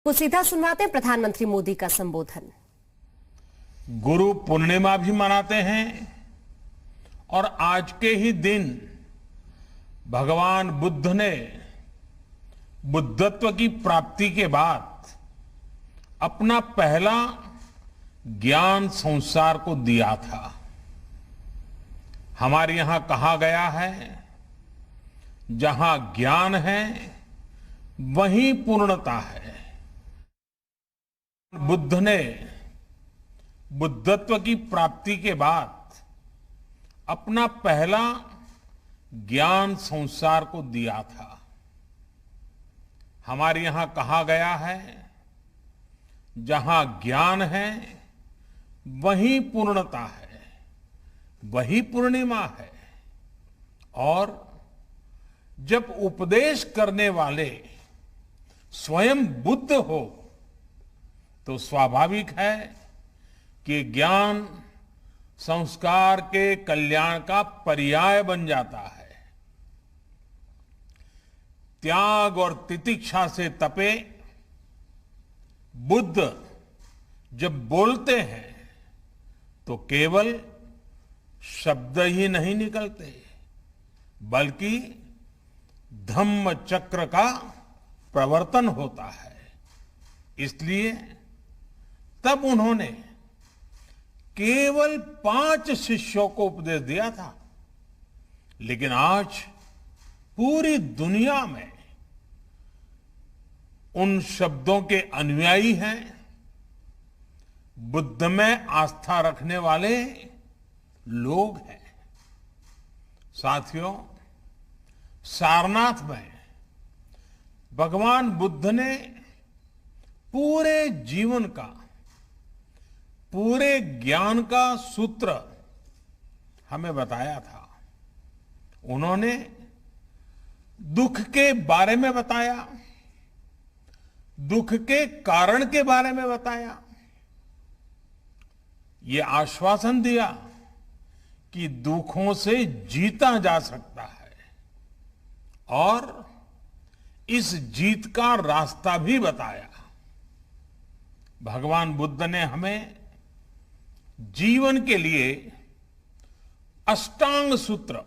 को सीधा सुनवाते हैं प्रधानमंत्री मोदी का संबोधन। गुरु पूर्णिमा भी मनाते हैं और आज के ही दिन भगवान बुद्ध ने बुद्धत्व की प्राप्ति के बाद अपना पहला ज्ञान संसार को दिया था। हमारे यहां कहा गया है, जहां ज्ञान है वहीं पूर्णता है। बुद्ध ने बुद्धत्व की प्राप्ति के बाद अपना पहला ज्ञान संसार को दिया था। हमारे यहां कहा गया है, जहां ज्ञान है वहीं पूर्णता है, वही पूर्णिमा है। और जब उपदेश करने वाले स्वयं बुद्ध हो तो स्वाभाविक है कि ज्ञान संस्कार के कल्याण का पर्याय बन जाता है। त्याग और तितिक्षा से तपे बुद्ध जब बोलते हैं तो केवल शब्द ही नहीं निकलते, बल्कि धम्म चक्र का प्रवर्तन होता है। इसलिए तब उन्होंने केवल 5 शिष्यों को उपदेश दिया था, लेकिन आज पूरी दुनिया में उन शब्दों के अनुयायी हैं। बुद्ध में आस्था रखने वाले लोग हैं। साथियों, सारनाथ में भगवान बुद्ध ने पूरे जीवन का, पूरे ज्ञान का सूत्र हमें बताया था। उन्होंने दुख के बारे में बताया, दुख के कारण के बारे में बताया, ये आश्वासन दिया कि दुखों से जीता जा सकता है और इस जीत का रास्ता भी बताया। भगवान बुद्ध ने हमें जीवन के लिए अष्टांग सूत्र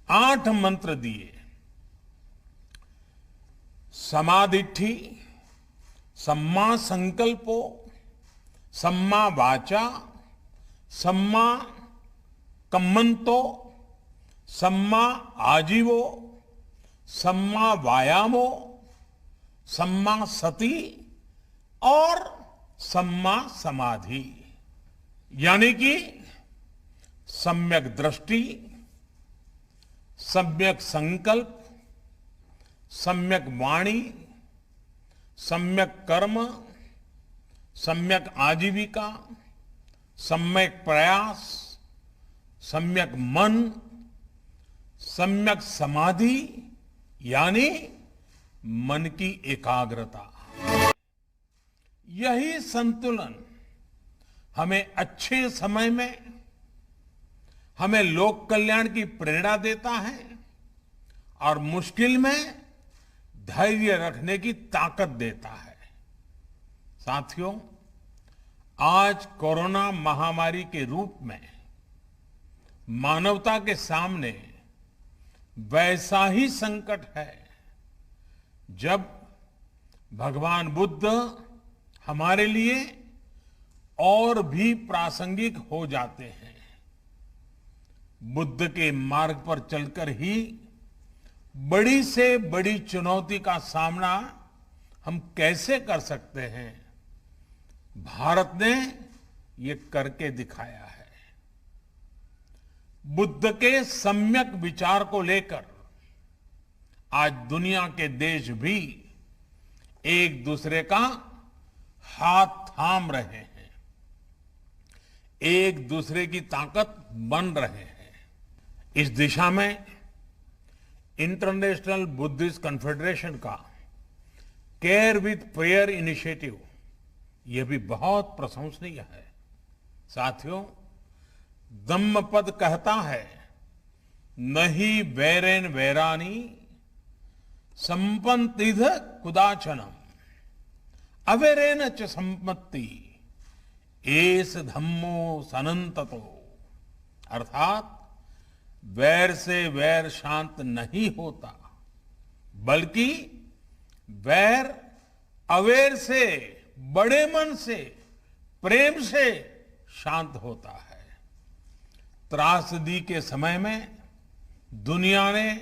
8 मंत्र दिए। समाधिठि, सम्मा संकल्पो, सम्मा वाचा, सम्मा कम्मंतो, सम्मा आजीवो, सम्मा वायामो, सम्मा सति और सम्मा समाधि। यानी कि सम्यक दृष्टि, सम्यक संकल्प, सम्यक वाणी, सम्यक कर्म, सम्यक आजीविका, सम्यक प्रयास, सम्यक मन, सम्यक समाधि यानी मन की एकाग्रता। यही संतुलन हमें अच्छे समय में हमें लोक कल्याण की प्रेरणा देता है और मुश्किल में धैर्य रखने की ताकत देता है। साथियों, आज कोरोना महामारी के रूप में मानवता के सामने वैसा ही संकट है जब भगवान बुद्ध हमारे लिए और भी प्रासंगिक हो जाते हैं। बुद्ध के मार्ग पर चलकर ही बड़ी से बड़ी चुनौती का सामना हम कैसे कर सकते हैं, भारत ने ये करके दिखाया है। बुद्ध के सम्यक विचार को लेकर आज दुनिया के देश भी एक दूसरे का हाथ थाम रहे हैं, एक दूसरे की ताकत बन रहे हैं। इस दिशा में इंटरनेशनल बुद्धिस्ट कॉन्फेडरेशन का केयर विद प्रेयर इनिशिएटिव यह भी बहुत प्रशंसनीय है। साथियों, धम्मपद कहता है, नहीं वैरेन वैरानी संपन्तिध कुदाचनम। अवेरेन च संपत्ति एस धम्मो सनंततो, अर्थात वैर से वैर शांत नहीं होता, बल्कि वैर अवेर से, बड़े मन से, प्रेम से शांत होता है। त्रासदी के समय में दुनिया ने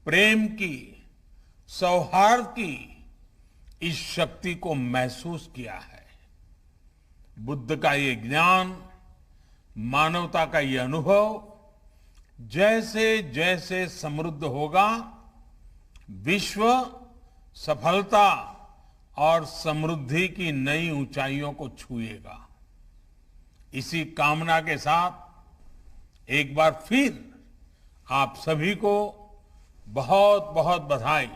प्रेम की, सौहार्द की इस शक्ति को महसूस किया है। बुद्ध का ये ज्ञान, मानवता का ये अनुभव जैसे जैसे समृद्ध होगा, विश्व सफलता और समृद्धि की नई ऊंचाइयों को छुएगा। इसी कामना के साथ एक बार फिर आप सभी को बहुत बहुत बधाई।